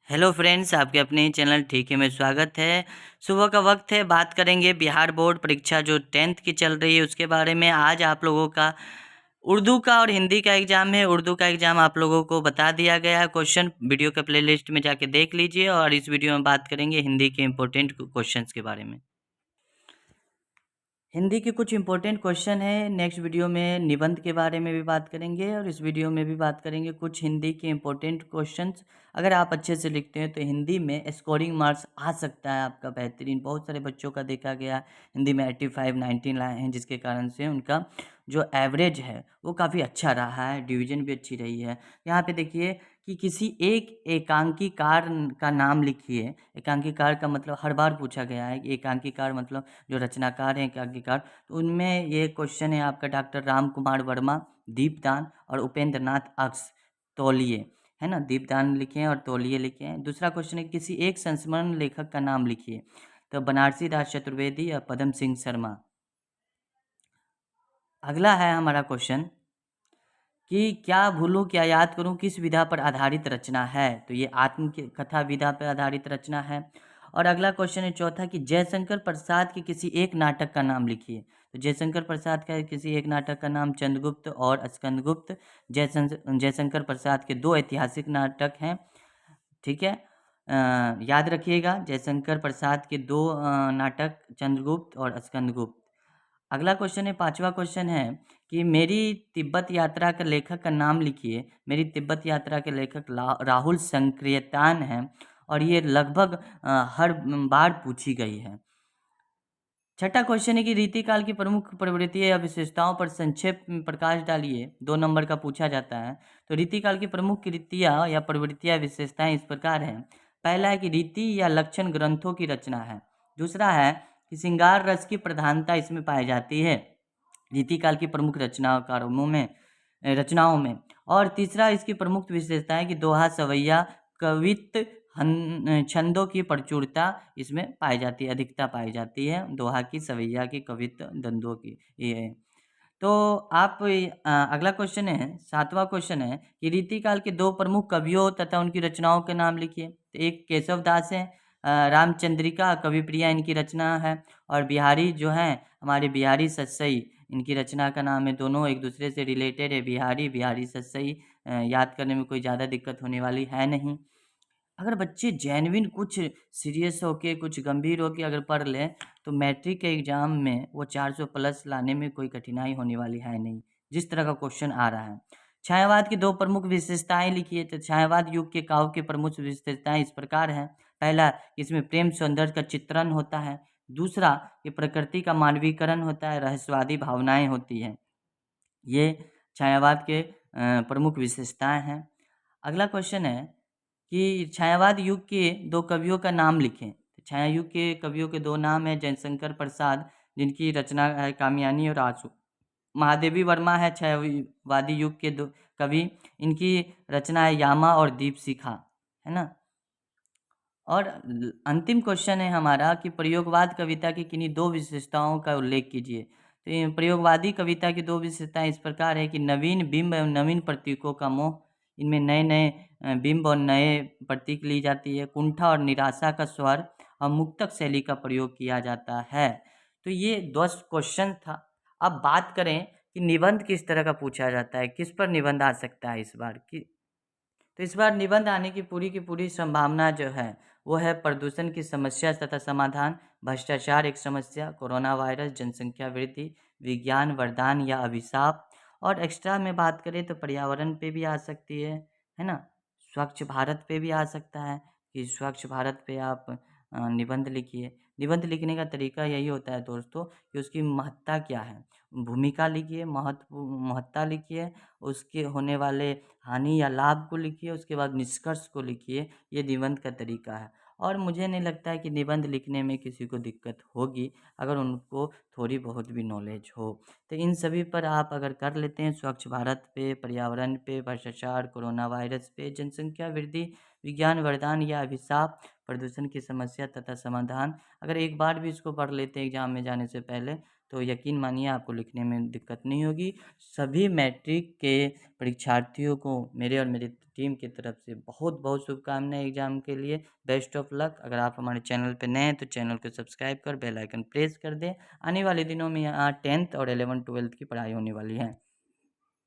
Hello friends, आपके अपने channel ठीक है में स्वागत है। सुबह का वक्त है, बात करेंगे बिहार बोर्ड परीक्षा जो 10th की चल रही है उसके बारे में। आज आप लोगों का उर्दू का और हिंदी का एग्जाम है। उर्दू का एग्जाम आप लोगों को बता दिया गया है। क्वेश्चन वीडियो के प्लेलिस्ट में जाके देख लीजिए और इस वीडियो में बात करेंगे हिंदी के इम्पोर्टेंट क्वेश्चंस के बारे में। हिंदी के कुछ इंपॉर्टेंट क्वेश्चन है। नेक्स्ट वीडियो में निबंध के बारे में भी बात करेंगे और इस वीडियो में भी बात करेंगे कुछ हिंदी के इंपॉर्टेंट क्वेश्चंस। अगर आप अच्छे से लिखते हैं तो हिंदी में स्कोरिंग मार्क्स आ सकता है आपका बेहतरीन। बहुत सारे बच्चों का देखा गया हिंदी में 85 19 लाए हैं, जिसके कारण से उनका जो एवरेज है वो काफ़ी अच्छा रहा है, डिवीजन भी अच्छी रही है। यहाँ पे देखिए कि किसी एक एकांकीकार का नाम लिखिए। एकांकीकार का मतलब हर बार पूछा गया है कि एकांकीकार मतलब जो रचनाकार हैं एकांकीकार। तो उनमें ये क्वेश्चन है आपका डॉक्टर राम कुमार वर्मा, दीपदान और उपेंद्र नाथ अक्स तौलिए, है ना। दीपदान लिखे हैं और तौलिए लिखे हैं। दूसरा क्वेश्चन है किसी एक संस्मरण लेखक का नाम लिखिए। तो बनारसी दास चतुर्वेदी या पदम सिंह शर्मा। अगला है हमारा क्वेश्चन कि क्या भूलूं क्या याद करूं किस विधा पर आधारित रचना है। तो ये आत्मकथा विधा पर आधारित रचना है। और अगला क्वेश्चन है चौथा कि जयशंकर प्रसाद के किसी एक नाटक का नाम लिखिए। तो जयशंकर प्रसाद का किसी एक नाटक का नाम चंद्रगुप्त और स्कंदगुप्त। जयशंकर प्रसाद के दो ऐतिहासिक नाटक हैं, ठीक है। याद रखिएगा जयशंकर प्रसाद के दो नाटक चंद्रगुप्त और स्कंदगुप्त। अगला क्वेश्चन है, पांचवा क्वेश्चन है कि मेरी तिब्बत यात्रा के लेखक का नाम लिखिए। मेरी तिब्बत यात्रा के लेखक राहुल संक्रियतान हैं और ये लगभग हर बार पूछी गई है। छठा क्वेश्चन है कि रीतिकाल की प्रमुख प्रवृत्तियां या विशेषताओं पर संक्षेप में प्रकाश डालिए। 2 नंबर का पूछा जाता है। तो रीतिकाल की प्रमुख कृतियां या प्रवृत्तियां विशेषताएं इस प्रकार हैं। पहला है कि रीति या लक्षण ग्रंथों की रचना है। दूसरा है कि श्रृंगार रस की प्रधानता इसमें पाई जाती है रीतिकाल की प्रमुख रचनाओं में। और तीसरा इसकी प्रमुख विशेषता है कि दोहा सवैया कवित्त छंदों की प्रचुरता इसमें पाई जाती है, अधिकता पाई जाती है दोहा की, सवैया की, कवित्त द्वंद्वों की। ये तो आप अगला क्वेश्चन है, सातवां क्वेश्चन है कि रीतिकाल के दो प्रमुख कवियों तथा उनकी रचनाओं के नाम लिखिए। तो एक केशव दास है, रामचंद्रिका कविप्रिया इनकी रचना है। और बिहारी जो हैं हमारे बिहारी सतसई, इनकी रचना का नाम है। दोनों एक दूसरे से रिलेटेड है, बिहारी बिहारी सतसई। याद करने में कोई ज़्यादा दिक्कत होने वाली है नहीं। अगर बच्चे जेन्युइन कुछ सीरियस होके कुछ गंभीर होके अगर पढ़ लें तो मैट्रिक के एग्ज़ाम में वो 400 प्लस लाने में कोई कठिनाई होने वाली है नहीं, जिस तरह का क्वेश्चन आ रहा है। छायावाद की दो प्रमुख विशेषताएं लिखिए। तो छायावाद युग के काव्य की प्रमुख विशेषताएं इस प्रकार हैं। पहला, इसमें प्रेम सौंदर्य का चित्रण होता है। दूसरा, कि प्रकृति का मानवीकरण होता है, रहस्यवादी भावनाएं होती हैं। ये छायावाद के प्रमुख विशेषताएं हैं। अगला क्वेश्चन है कि छायावाद युग के दो कवियों का नाम लिखें। छाया युग के कवियों के दो नाम हैं, जयशंकर प्रसाद जिनकी रचना है कामयानी और आंसू। महादेवी वर्मा है छायावादी युग के दो कवि, इनकी रचना है यामा और दीपशिखा, है ना। और अंतिम क्वेश्चन है हमारा कि प्रयोगवाद कविता की किन्हीं दो विशेषताओं का उल्लेख कीजिए। तो ये प्रयोगवादी कविता की दो विशेषताएं इस प्रकार है कि नवीन बिंब एवं नवीन प्रतीकों का मोह। इनमें नए नए बिंब और नए प्रतीक ली जाती है। कुंठा और निराशा का स्वर और मुक्तक शैली का प्रयोग किया जाता है। तो ये 10 क्वेश्चन था। अब बात करें कि निबंध किस तरह का पूछा जाता है, किस पर निबंध आ सकता है इस बार की। तो इस बार निबंध आने की पूरी संभावना जो है वो है प्रदूषण की समस्या तथा समाधान, भ्रष्टाचार एक समस्या, कोरोना वायरस, जनसंख्या वृद्धि, विज्ञान वरदान या अभिशाप। और एक्स्ट्रा में बात करें तो पर्यावरण पे भी आ सकती है ना। स्वच्छ भारत पे भी आ सकता है कि स्वच्छ भारत पे आप निबंध लिखिए। निबंध लिखने का तरीका यही होता है दोस्तों कि उसकी महत्ता क्या है, भूमिका लिखिए, महत्ता लिखिए, उसके होने वाले हानि या लाभ को लिखिए, उसके बाद निष्कर्ष को लिखिए। ये निबंध का तरीका है और मुझे नहीं लगता है कि निबंध लिखने में किसी को दिक्कत होगी अगर उनको थोड़ी बहुत भी नॉलेज हो। तो इन सभी पर आप अगर कर लेते हैं, स्वच्छ भारत पे, पर्यावरण पे, भ्रष्टाचार, कोरोना वायरस पे, जनसंख्या वृद्धि, विज्ञान वरदान या अभिशाप, प्रदूषण की समस्या तथा समाधान, अगर एक बार भी इसको पढ़ लेते हैं एग्जाम में जाने से पहले तो यकीन मानिए आपको लिखने में दिक्कत नहीं होगी। सभी मैट्रिक के परीक्षार्थियों को मेरे और मेरी टीम की तरफ से बहुत बहुत शुभकामनाएं एग्ज़ाम के लिए। Best of luck. अगर आप हमारे चैनल पे नए हैं तो चैनल को सब्सक्राइब कर बेल आइकन प्रेस कर दें। आने वाले दिनों में यहाँ 10th और 11th 12th की पढ़ाई होने वाली है।